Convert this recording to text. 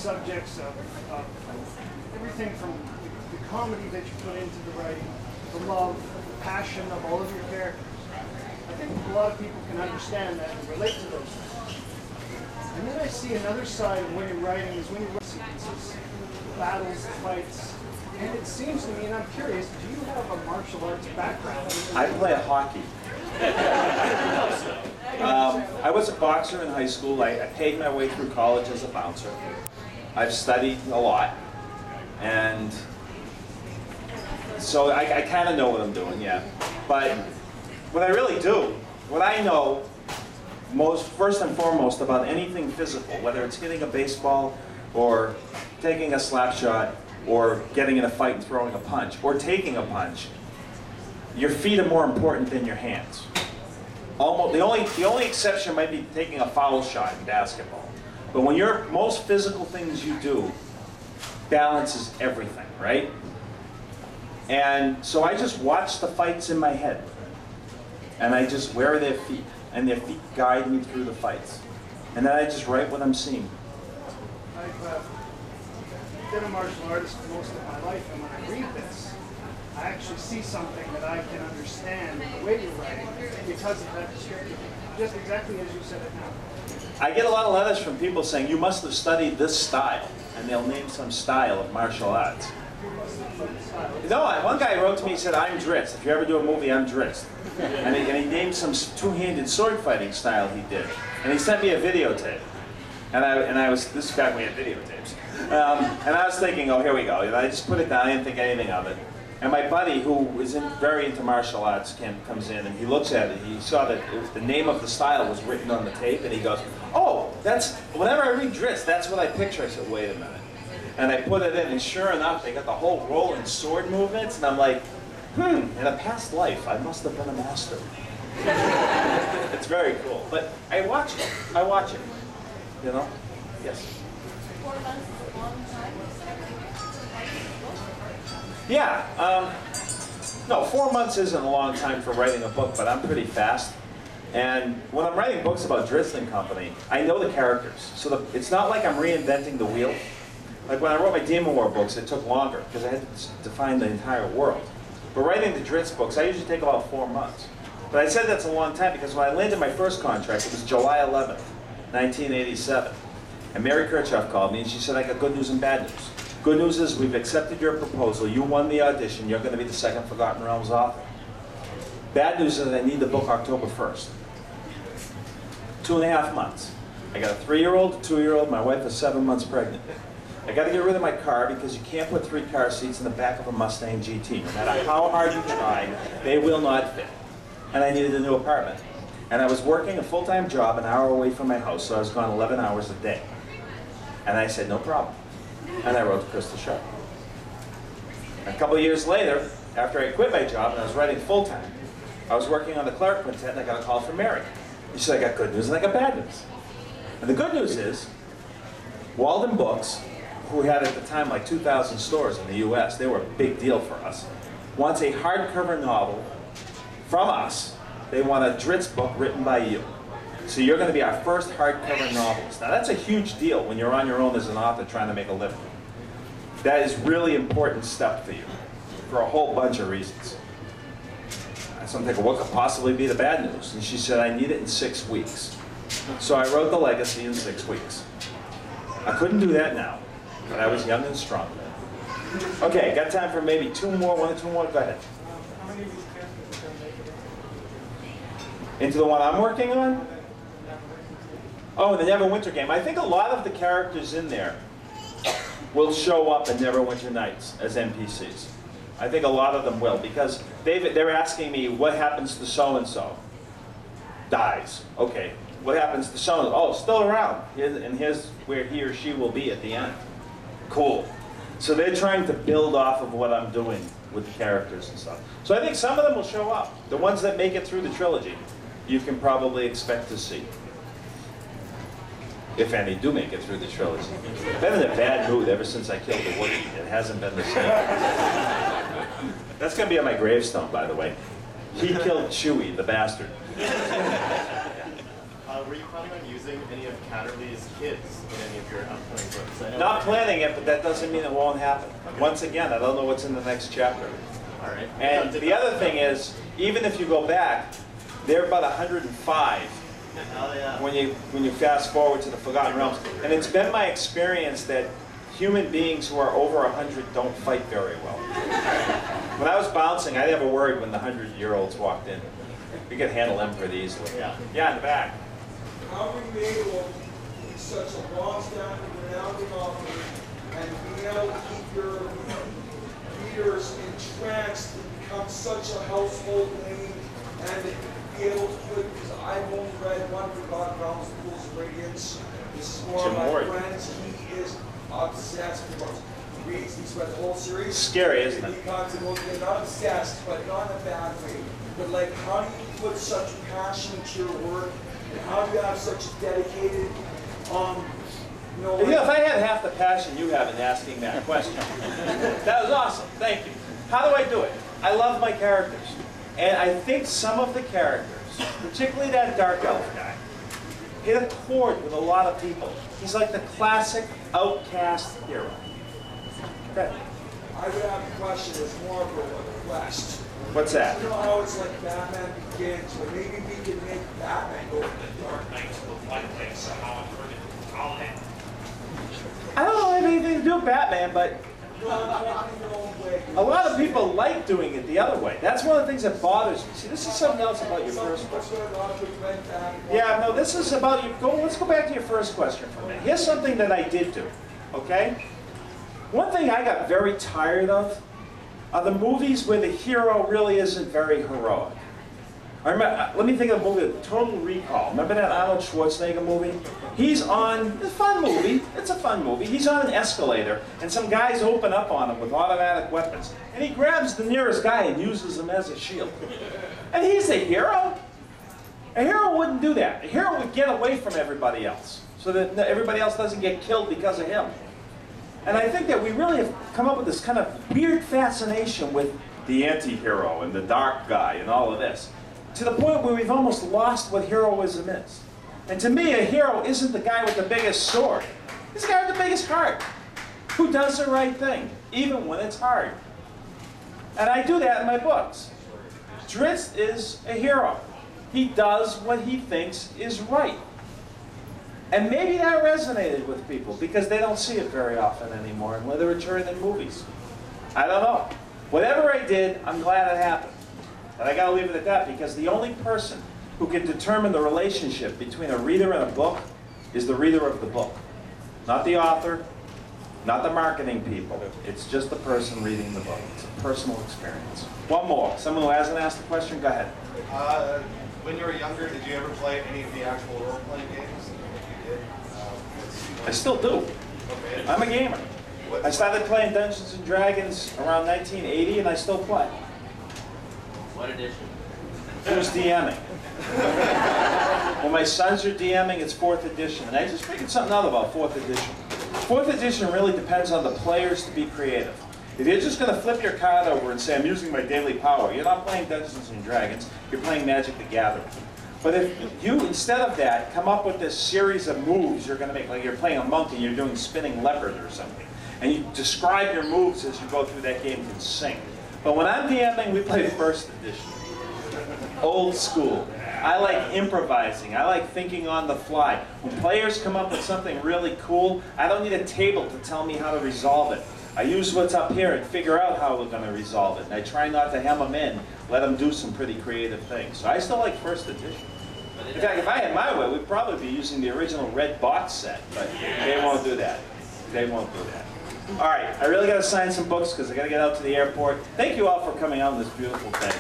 subjects of everything from the comedy that you put into the writing, the love, the passion of all of your characters. I think a lot of people can understand that and relate to those things. And then I see another side of when you're writing is when you write sequences, battles, fights. And it seems to me, and I'm curious, do you have a martial arts background? I play hockey. I was a boxer in high school. I paid my way through college as a bouncer. I've studied a lot. And so I kind of know what I'm doing, yeah. But what I really do, what I know first and foremost about anything physical, whether it's hitting a baseball or taking a slap shot or getting in a fight and throwing a punch or taking a punch, your feet are more important than your hands. Almost, the only exception might be taking a foul shot in basketball. But when most physical things you do, balance is everything, right? And so I just watch the fights in my head. And I just wear their feet. And their feet guide me through the fights. And then I just write what I'm seeing. I've been a martial artist for most of my life, and when I read this, I actually see something that I can understand the way you're writing because of that description. Just exactly as you said it now. I get a lot of letters from people saying, you must have studied this style. And they'll name some style of martial arts. No, one guy wrote to me, he said, I'm Dritz. If you ever do a movie, I'm Dritz. And he named some two-handed sword fighting style he did. And he sent me a videotape. This is back when we had videotapes. And I was thinking, oh, here we go. And I just put it down, I didn't think anything of it. And my buddy, who is very into martial arts, comes in and he looks at it. He saw that the name of the style was written on the tape, and he goes, oh, whenever I read Dritz, that's what I picture. I said, wait a minute. And I put it in, and sure enough, they got the whole rolling sword movements, and I'm like, in a past life, I must have been a master. It's very cool. But I watch it. You know? Yes? 4 months is a long time. Yeah. No, 4 months isn't a long time for writing a book, but I'm pretty fast. And when I'm writing books about Dritz and Company, I know the characters. So it's not like I'm reinventing the wheel. Like when I wrote my Demon War books, it took longer because I had to define the entire world. But writing the Dritz books, I usually take about 4 months. But I said that's a long time because when I landed my first contract, it was July 11th, 1987. And Mary Kirchhoff called me and she said, I got good news and bad news. Good news is we've accepted your proposal. You won the audition. You're going to be the second Forgotten Realms author. Bad news is I need the book October 1st. 2.5 months. I got a 3-year-old, a 2-year-old. My wife is 7 months pregnant. I got to get rid of my car because you can't put 3 car seats in the back of a Mustang GT. No matter how hard you try, they will not fit. And I needed a new apartment. And I was working a full-time job an hour away from my house, so I was gone 11 hours a day. And I said, no problem. And I wrote to Crystal Sharp. A couple of years later, after I quit my job and I was writing full-time, I was working on the Clark Quintet and I got a call from Mary. She said, I got good news and I got bad news. And the good news is, Walden Books, who had at the time like 2,000 stores in the US, they were a big deal for us, wants a hardcover novel from us. They want a Dritz book written by you. So you're going to be our first hardcover novelist. Now that's a huge deal when you're on your own as an author trying to make a living. That is really important step for you, for a whole bunch of reasons. So I'm thinking, what could possibly be the bad news? And she said, I need it in 6 weeks. So I wrote The Legacy in 6 weeks. I couldn't do that now, but I was young and strong. Okay, got time for maybe 2 more, 1 or 2 more? Go ahead. How many of these characters are going to make it Into the one I'm working on? Oh, the Neverwinter game. I think a lot of the characters in there will show up in Neverwinter Nights as NPCs. I think a lot of them will, because they're asking me, what happens to so-and-so? Dies. Okay. What happens to so-and-so? Oh, still around. And here's where he or she will be at the end. Cool. So they're trying to build off of what I'm doing with the characters and stuff. So I think some of them will show up. The ones that make it through the trilogy, you can probably expect to see. If any do make it through the trilogy. I've been in a bad mood ever since I killed the Wookiee. It hasn't been the same. That's going to be on my gravestone, by the way. He killed Chewie, the bastard. Were you planning on using any of Catterley's kids in any of your upcoming books? I know Not planning it, but that doesn't mean it won't happen. Okay. Once again, I don't know what's in the next chapter. All right. And the other thing is, even if you go back, they're about 105 Oh, yeah. when you fast forward to the Forgotten Realms. And it's been my experience that human beings who are over 100 don't fight very well. When I was bouncing, I never worried when the 100-year-olds walked in. We could handle them pretty easily. Yeah. Yeah, in the back. How were you able to be such a long-standing, renowned author and be able to keep your readers entranced and become such a household name and be able to put, because I've only read one Forgotten Realms, Pools of Radiance. This is one of my Jim friends. He is obsessed with books. He reads, he's read the whole series. Scary, isn't it? He constantly, not obsessed, but not in a bad way. But like, how do you put such passion into your work? And how do you have such dedicated, you know, You know, if I had half the passion you have in asking that question, that was awesome. Thank you. How do I do it? I love my characters. And I think some of the characters, particularly that dark elf guy, hit a chord with a lot of people. He's like the classic outcast hero. Okay. I would have a question that's more of a request. What's that? You know how it's like Batman Begins, but maybe we could make Batman go to the Dark Knights of the White Place somehow and turn it into Howland. I don't know if I have anything to do with Batman, but You know, talking your own way. a lot of people like doing it the other way. That's one of the things that bothers me. See, this is something else about your first question. Yeah, no, this is about you. Let's go back to your first question for a minute. Here's something that I did do, okay? One thing I got very tired of are the movies where the hero really isn't very heroic. I remember, let me think of a movie, Total Recall. Remember that Arnold Schwarzenegger movie? He's on, it's a fun movie, it's a fun movie. He's on an escalator, and some guys open up on him with automatic weapons. And he grabs the nearest guy and uses him as a shield. And he's a hero. A hero wouldn't do that. A hero would get away from everybody else, so that everybody else doesn't get killed because of him. And I think that we really have come up with this kind of weird fascination with the anti-hero and the dark guy and all of this, to the point where we've almost lost what heroism is. And to me, a hero isn't the guy with the biggest sword. He's the guy with the biggest heart, who does the right thing, even when it's hard. And I do that in my books. Drizzt is a hero. He does what he thinks is right. And maybe that resonated with people because they don't see it very often anymore in literature and in movies. I don't know. Whatever I did, I'm glad it happened. And I got to leave it at that because the only person who can determine the relationship between a reader and a book is the reader of the book. Not the author, not the marketing people. It's just the person reading the book. It's a personal experience. One more. Someone who hasn't asked the question, go ahead. When you were younger, did you ever play any of the actual role-playing games? You did? I still do. Okay. I'm a gamer. I started playing Dungeons & Dragons around 1980 and I still play. What edition? Who's DMing? When my sons are DMing, it's 4th edition. And I just figured something out about 4th edition. 4th edition really depends on the players to be creative. If you're just going to flip your card over and say, I'm using my daily power, you're not playing Dungeons & Dragons, you're playing Magic the Gathering. But if you, instead of that, come up with this series of moves you're going to make, like you're playing a monk and you're doing spinning leopard or something, and you describe your moves as you go through that game in sync. But when I'm DMing, we play 1st edition. Old school. I like improvising. I like thinking on the fly. When players come up with something really cool, I don't need a table to tell me how to resolve it. I use what's up here and figure out how we're going to resolve it. And I try not to hem them in, let them do some pretty creative things. So I still like 1st edition. In fact, if I had my way, we'd probably be using the original red box set, but they won't do that. They won't do that. All right, I really got to sign some books because I got to get out to the airport. Thank you all for coming out on this beautiful day.